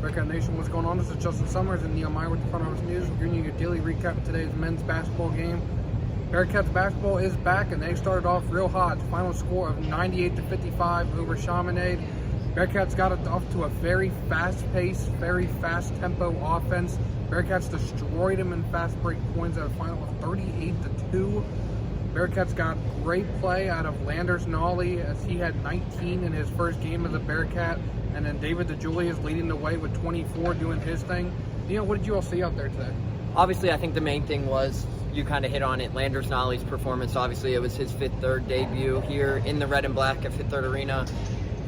Bearcat Nation, what's going on? This is Justin Summers and Neil Meyer with the Front Office News. We're giving you your daily recap of today's men's basketball game. Bearcats basketball is back, and they started off real hot. Final score of 98-55 over Chaminade. Bearcats got it off to a very fast-paced, very fast-tempo offense. Bearcats destroyed them in fast break points at a final of 38-2. Bearcats got great play out of Landers Nolly as he had 19 in his first game as a Bearcat, and then David DeJulius leading the way with 24 doing his thing. Neil, what did you all see out there today? Obviously, I think the main thing was, you kind of hit on it, Landers Nolly's performance. Obviously, it was his Fifth Third debut here in the red and black at Fifth Third Arena.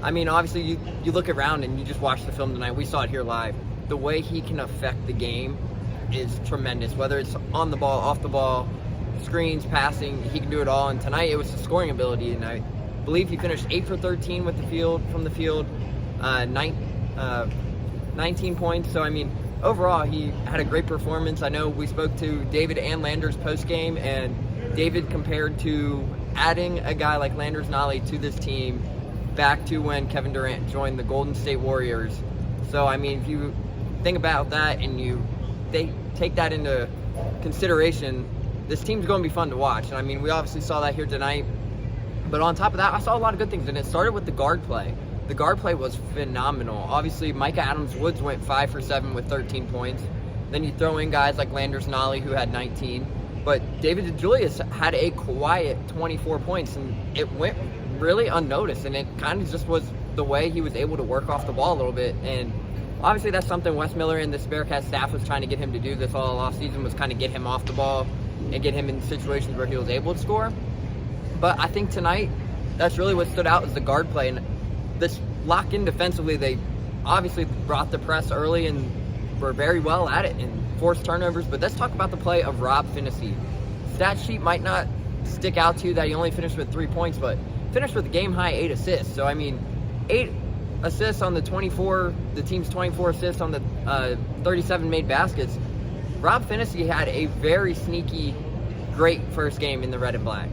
I mean, obviously, you look around and you just watch the film tonight. We saw it here live. The way he can affect the game is tremendous, whether it's on the ball, off the ball, screens, passing, he can do it all. And tonight it was the scoring ability, and I believe he finished 8 for 13 with the field, 19 points. So I mean, overall he had a great performance. I know we spoke to David and Landers post game, and David compared to adding a guy like Landers Nolly to this team back to when Kevin Durant joined the Golden State Warriors. So I mean, if you think about that and they take that into consideration, this team's going to be fun to watch. And I mean, we obviously saw that here tonight. But on top of that, I saw a lot of good things. And it started with the guard play. The guard play was phenomenal. Obviously, Micah Adams-Woods went 5 for 7 with 13 points. Then you throw in guys like Landers Nolly, who had 19. But David DeJulius had a quiet 24 points. And it went really unnoticed. And it kind of just was the way he was able to work off the ball a little bit. And obviously, that's something Wes Miller and this Bearcat staff was trying to get him to do this all offseason, was kind of get him off the ball and get him in situations where he was able to score. But I think tonight, that's really what stood out, is the guard play. And this lock-in defensively, they obviously brought the press early and were very well at it and forced turnovers. But let's talk about the play of Rob Finney. Stat sheet might not stick out to you that he only finished with 3 points, but finished with a game-high 8 assists. So, I mean, 8 assists on the team's 24 assists on the 37 made baskets. Rob Finney had a very sneaky, great first game in the red and black.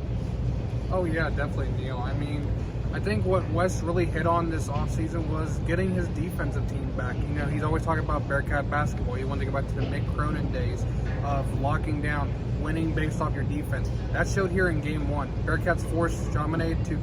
Oh yeah, definitely, Neil. I mean, I think what Wes really hit on this offseason was getting his defensive team back. You know, he's always talking about Bearcat basketball. He wanted to go back to the Mick Cronin days of locking down, winning based off your defense. That showed here in Game 1. Bearcats forced Chaminade to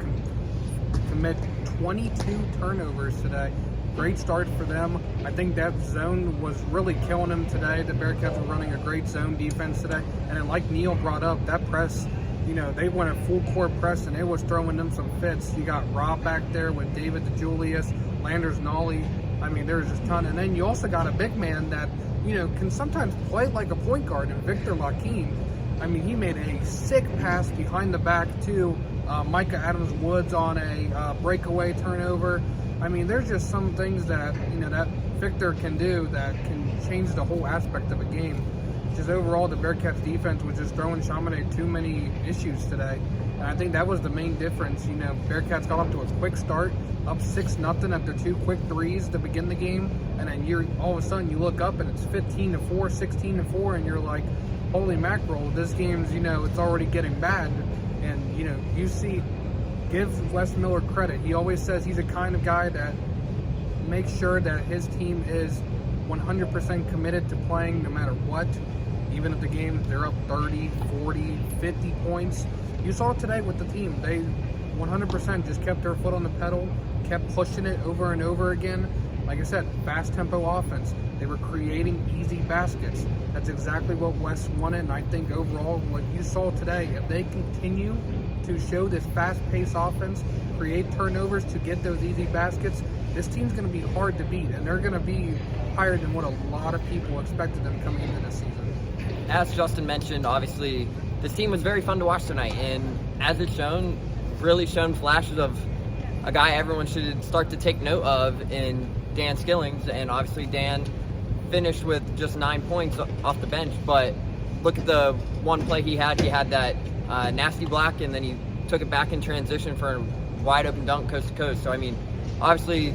commit 22 turnovers today. Great start for them. I think that zone was really killing them today. The Bearcats were running a great zone defense today. And then like Neil brought up, that press, you know, they went a full court press and it was throwing them some fits. You got Rob back there with David DeJulius, Landers Nolly. I mean, there's just a ton. And then you also got a big man that, you know, can sometimes play like a point guard, and Victor Laquin. I mean, he made a sick pass behind the back to Micah Adams-Woods on a breakaway turnover. I mean, there's just some things that, you know, that Victor can do that can change the whole aspect of a game. Just overall, the Bearcats defense was just throwing Chaminade too many issues today. And I think that was the main difference. You know, Bearcats got off to a quick start, up 6-0 after 2 quick threes to begin the game. And then all of a sudden you look up and it's 15-4, 16-4, and you're like, holy mackerel, this game's, you know, it's already getting bad. And, you know, you see, give Wes Miller credit. He always says he's the kind of guy that makes sure that his team is 100% committed to playing no matter what. Even if the game, they're up 30, 40, 50 points. You saw it today with the team. They 100% just kept their foot on the pedal, kept pushing it over and over again. Like I said, fast tempo offense. They were creating easy baskets. That's exactly what Wes wanted, and I think overall what you saw today, if they continue to show this fast-paced offense, create turnovers to get those easy baskets, this team's going to be hard to beat, and they're going to be higher than what a lot of people expected them coming into this season. As Justin mentioned, obviously, this team was very fun to watch tonight, and as it's shown, really shown flashes of a guy everyone should start to take note of in Dan Skillings. And obviously Dan finished with just 9 points off the bench, but look at the one play he had that nasty block, and then he took it back in transition for a wide open dunk coast to coast. So I mean, obviously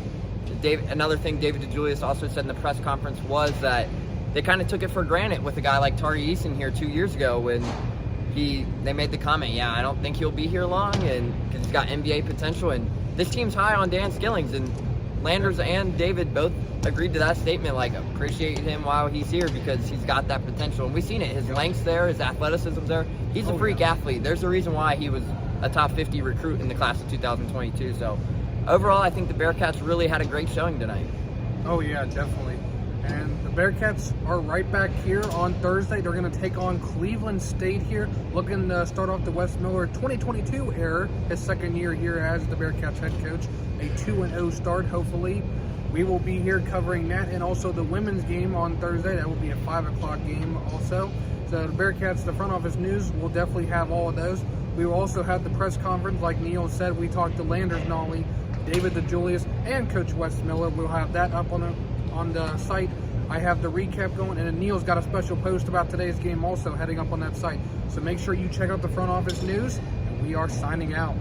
another thing David DeJulius also said in the press conference was that they kind of took it for granted with a guy like Tari Eason here 2 years ago when they made the comment, yeah, I don't think he'll be here long, and because he's got NBA potential. And this team's high on Dan Skillings, and Landers and David both agreed to that statement, like, appreciate him while he's here because he's got that potential. And we've seen it. His length's there, his athleticism's there. He's a freak athlete. There's a reason why he was a top 50 recruit in the class of 2022. So overall, I think the Bearcats really had a great showing tonight. Oh, yeah, definitely. And the Bearcats are right back here on Thursday. They're going to take on Cleveland State here, looking to start off the Wes Miller 2022 era, his second year here as the Bearcats head coach. A 2-0 start, hopefully. We will be here covering that and also the women's game on Thursday. That will be a 5 o'clock game also. So the Bearcats, the front office news, will definitely have all of those. We will also have the press conference. Like Neil said, we talked to Landers Nolly, David DeJulius, and Coach Wes Miller. We'll have that up on the site. I have the recap going, and then Neil's got a special post about today's game also heading up on that site. So make sure you check out the front office news, and we are signing out.